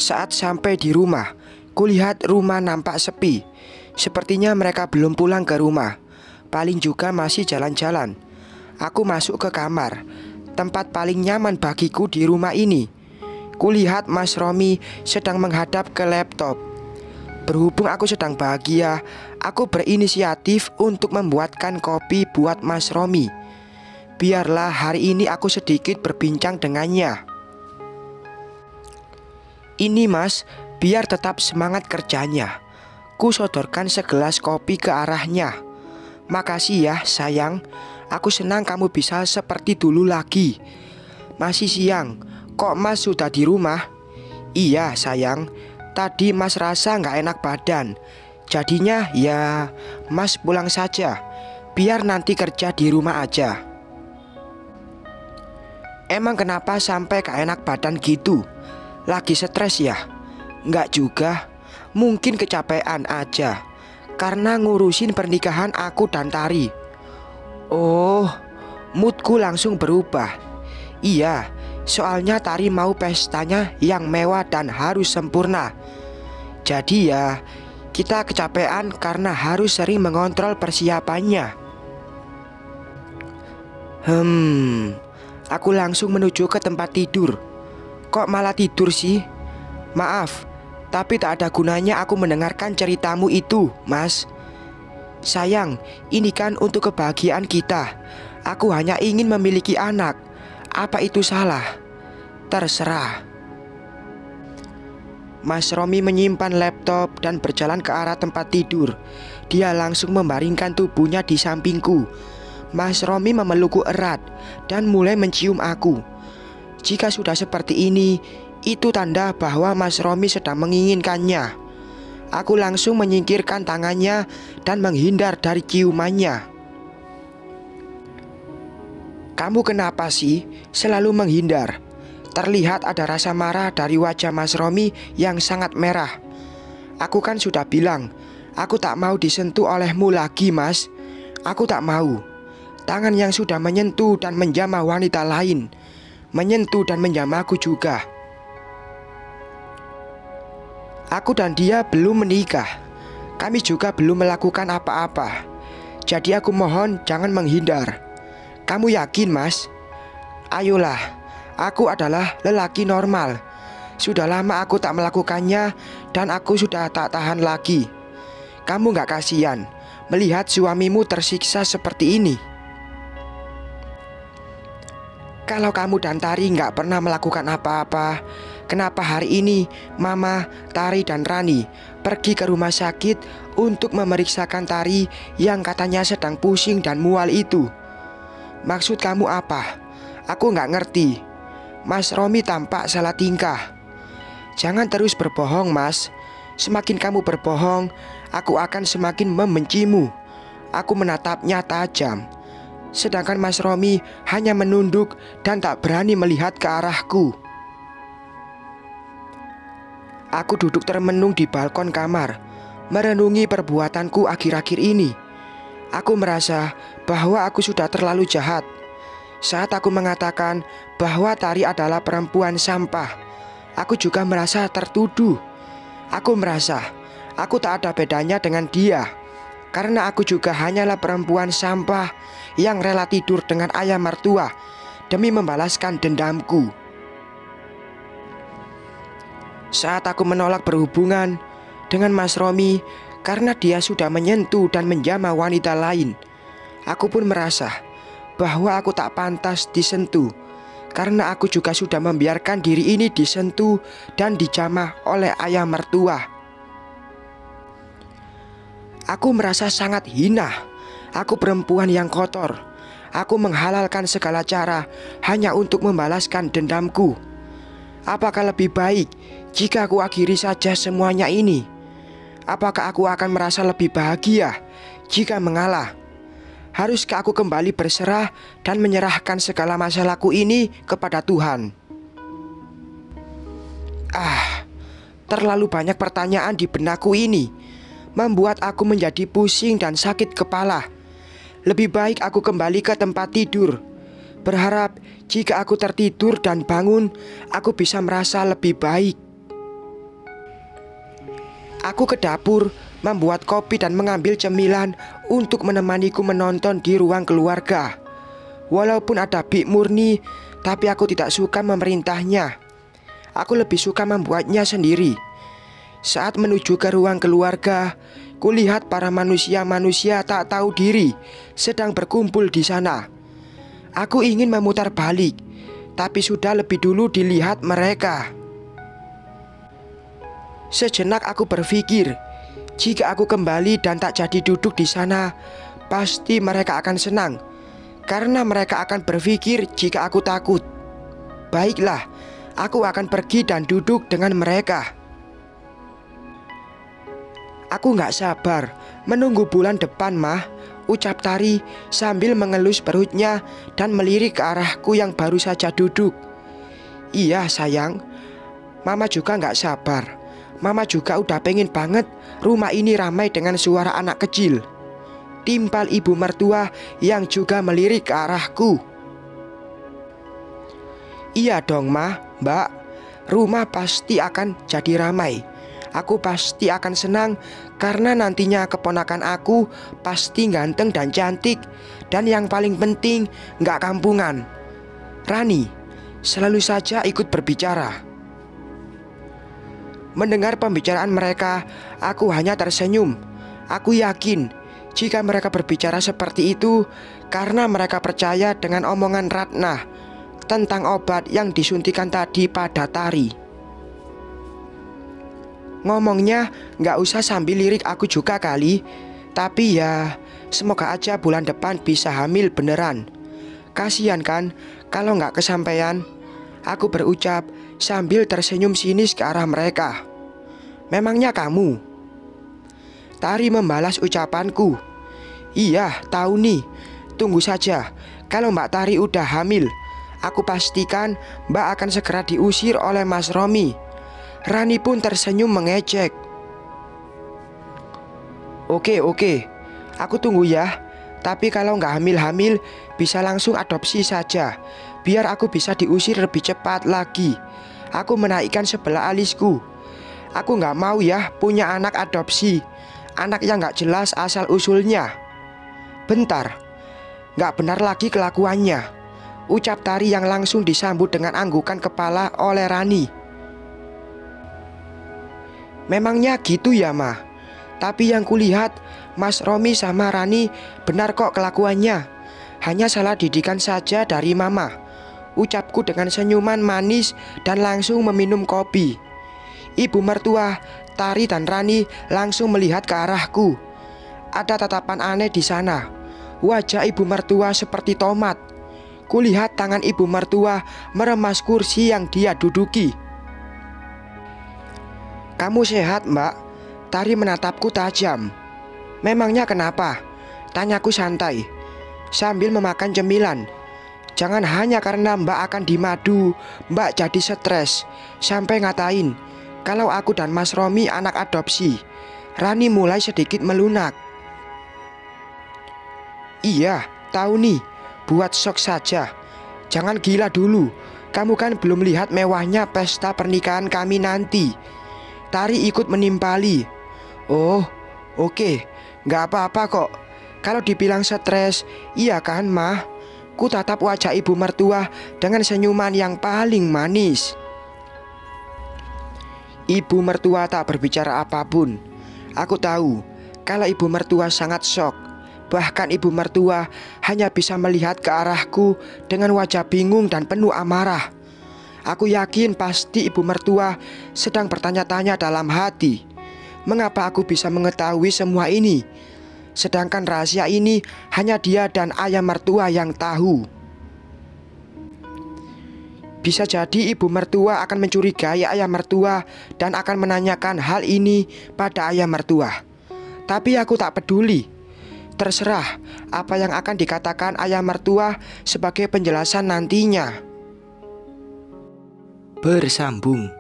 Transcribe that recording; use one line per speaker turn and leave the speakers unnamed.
Saat sampai di rumah, kulihat rumah nampak sepi. Sepertinya mereka belum pulang ke rumah. Paling juga masih jalan-jalan. Aku masuk ke kamar, tempat paling nyaman bagiku di rumah ini. Kulihat Mas Romi sedang menghadap ke laptop. Berhubung aku sedang bahagia, aku berinisiatif untuk membuatkan kopi buat Mas Romi. Biarlah hari ini aku sedikit berbincang dengannya. Ini Mas, biar tetap semangat kerjanya. Ku sodorkan segelas kopi ke arahnya. Makasih ya sayang, aku senang kamu bisa seperti dulu lagi. Masih siang, kok Mas sudah di rumah? Iya sayang, tadi Mas rasa gak enak badan. Jadinya ya Mas pulang saja, biar nanti kerja di rumah aja. Emang kenapa sampai gak enak badan gitu? Lagi stres ya? Enggak juga, mungkin kecapean aja karena ngurusin pernikahan aku dan Tari. Oh, moodku langsung berubah. Iya, soalnya Tari mau pestanya yang mewah dan harus sempurna. Jadi ya, kita kecapean karena harus sering mengontrol persiapannya. Aku langsung menuju ke tempat tidur. Kok malah tidur sih? Maaf, tapi tak ada gunanya aku mendengarkan ceritamu itu, Mas. Sayang, ini kan untuk kebahagiaan kita. Aku hanya ingin memiliki anak. Apa itu salah? Terserah. Mas Romi menyimpan laptop dan berjalan ke arah tempat tidur. Dia langsung membaringkan tubuhnya di sampingku. Mas Romi memelukku erat dan mulai mencium aku. Jika sudah seperti ini, itu tanda bahwa Mas Romi sedang menginginkannya. Aku langsung menyingkirkan tangannya dan menghindar dari ciumannya. Kamu kenapa sih selalu menghindar? Terlihat ada rasa marah dari wajah Mas Romi yang sangat merah. Aku kan sudah bilang, aku tak mau disentuh olehmu lagi, Mas. Aku tak mau. Tangan yang sudah menyentuh dan menjamah wanita lain, menyentuh dan menjamahku juga. Aku dan dia belum menikah. Kami juga belum melakukan apa-apa. Jadi aku mohon jangan menghindar. Kamu yakin, Mas? Ayolah, aku adalah lelaki normal. Sudah lama aku tak melakukannya dan aku sudah tak tahan lagi. Kamu gak kasihan melihat suamimu tersiksa seperti ini? Kalau kamu dan Tari gak pernah melakukan apa-apa, kenapa hari ini Mama, Tari dan Rani pergi ke rumah sakit untuk memeriksakan Tari yang katanya sedang pusing dan mual itu? Maksud kamu apa? Aku gak ngerti. Mas Romi tampak salah tingkah. Jangan terus berbohong, Mas. Semakin kamu berbohong, aku akan semakin membencimu. Aku menatapnya tajam. Sedangkan Mas Romi hanya menunduk dan tak berani melihat ke arahku. Aku duduk termenung di balkon kamar, merenungi perbuatanku akhir-akhir ini. Aku merasa bahwa aku sudah terlalu jahat. Saat aku mengatakan bahwa Tari adalah perempuan sampah, aku juga merasa tertuduh. Aku merasa aku tak ada bedanya dengan dia, karena aku juga hanyalah perempuan sampah yang rela tidur dengan ayah mertua demi membalaskan dendamku. Saat aku menolak berhubungan dengan Mas Romi karena dia sudah menyentuh dan menjamah wanita lain, aku pun merasa bahwa aku tak pantas disentuh, karena aku juga sudah membiarkan diri ini disentuh dan dijamah oleh ayah mertua. Aku merasa sangat hina. Aku perempuan yang kotor. Aku menghalalkan segala cara hanya untuk membalaskan dendamku. Apakah lebih baik jika aku akhiri saja semuanya ini? Apakah aku akan merasa lebih bahagia jika mengalah? Haruskah aku kembali berserah dan menyerahkan segala masalahku ini kepada Tuhan? Terlalu banyak pertanyaan di benakku ini, membuat aku menjadi pusing dan sakit kepala. Lebih baik aku kembali ke tempat tidur, berharap jika aku tertidur dan bangun, aku bisa merasa lebih baik. Aku ke dapur, membuat kopi dan mengambil cemilan untuk menemaniku menonton di ruang keluarga. Walaupun ada Bik Murni, tapi aku tidak suka memerintahnya. Aku lebih suka membuatnya sendiri. Saat menuju ke ruang keluarga, kulihat para manusia-manusia tak tahu diri sedang berkumpul di sana. Aku ingin memutar balik, tapi sudah lebih dulu dilihat mereka. Sejenak aku berpikir, jika aku kembali dan tak jadi duduk di sana, pasti mereka akan senang, karena mereka akan berpikir jika aku takut. Baiklah, aku akan pergi dan duduk dengan mereka. Aku gak sabar menunggu bulan depan, Mah, ucap Tari sambil mengelus perutnya dan melirik ke arahku yang baru saja duduk. Iya sayang, Mama juga gak sabar. Mama juga udah pengen banget rumah ini ramai dengan suara anak kecil. Timpal ibu mertua yang juga melirik ke arahku. Iya dong, Mah, Mbak, rumah pasti akan jadi ramai. Aku pasti akan senang karena nantinya keponakan aku pasti ganteng dan cantik. Dan yang paling penting gak kampungan. Rani selalu saja ikut berbicara. Mendengar pembicaraan mereka, aku hanya tersenyum. Aku yakin jika mereka berbicara seperti itu karena mereka percaya dengan omongan Ratna tentang obat yang disuntikan tadi pada Tari. Ngomongnya gak usah sambil lirik aku juga kali. Tapi ya, semoga aja bulan depan bisa hamil beneran. Kasian kan kalau gak kesampaian, aku berucap sambil tersenyum sinis ke arah mereka. Memangnya kamu? Tari membalas ucapanku. Iya, tahu nih. Tunggu saja, kalau Mbak Tari udah hamil, aku pastikan Mbak akan segera diusir oleh Mas Romi. Rani pun tersenyum mengejek. Oke, aku tunggu ya. Tapi kalau nggak hamil-hamil, bisa langsung adopsi saja, biar aku bisa diusir lebih cepat lagi. Aku menaikkan sebelah alisku. Aku nggak mau ya punya anak adopsi, anak yang nggak jelas asal-usulnya. Bentar, nggak benar lagi kelakuannya, ucap Tari yang langsung disambut dengan anggukan kepala oleh Rani. Memangnya gitu ya, Ma? Tapi yang kulihat Mas Romi sama Rani benar kok kelakuannya. Hanya salah didikan saja dari Mama, ucapku dengan senyuman manis dan langsung meminum kopi. Ibu mertua, Tari dan Rani langsung melihat ke arahku. Ada tatapan aneh di sana. Wajah ibu mertua seperti tomat. Kulihat tangan ibu mertua meremas kursi yang dia duduki. Kamu sehat, Mbak? Tari menatapku tajam. Memangnya kenapa? Tanyaku santai sambil memakan cemilan. Jangan hanya karena Mbak akan dimadu, Mbak jadi stres sampai ngatain kalau aku dan Mas Romi anak adopsi. Rani mulai sedikit melunak. Iya, tahu nih, buat shock saja. Jangan gila dulu. Kamu kan belum lihat mewahnya pesta pernikahan kami nanti. Tari ikut menimpali. Oh, oke, gak apa-apa kok. Kalau dibilang stres, iya kan, Mah? Ku tatap wajah ibu mertua dengan senyuman yang paling manis. Ibu mertua tak berbicara apapun. Aku tahu kalau ibu mertua sangat shock. Bahkan ibu mertua hanya bisa melihat ke arahku dengan wajah bingung dan penuh amarah. Aku yakin pasti ibu mertua sedang bertanya-tanya dalam hati, mengapa aku bisa mengetahui semua ini, sedangkan rahasia ini hanya dia dan ayah mertua yang tahu. Bisa jadi ibu mertua akan mencurigai ayah mertua dan akan menanyakan hal ini pada ayah mertua. Tapi aku tak peduli. Terserah apa yang akan dikatakan ayah mertua sebagai penjelasan nantinya.
Bersambung.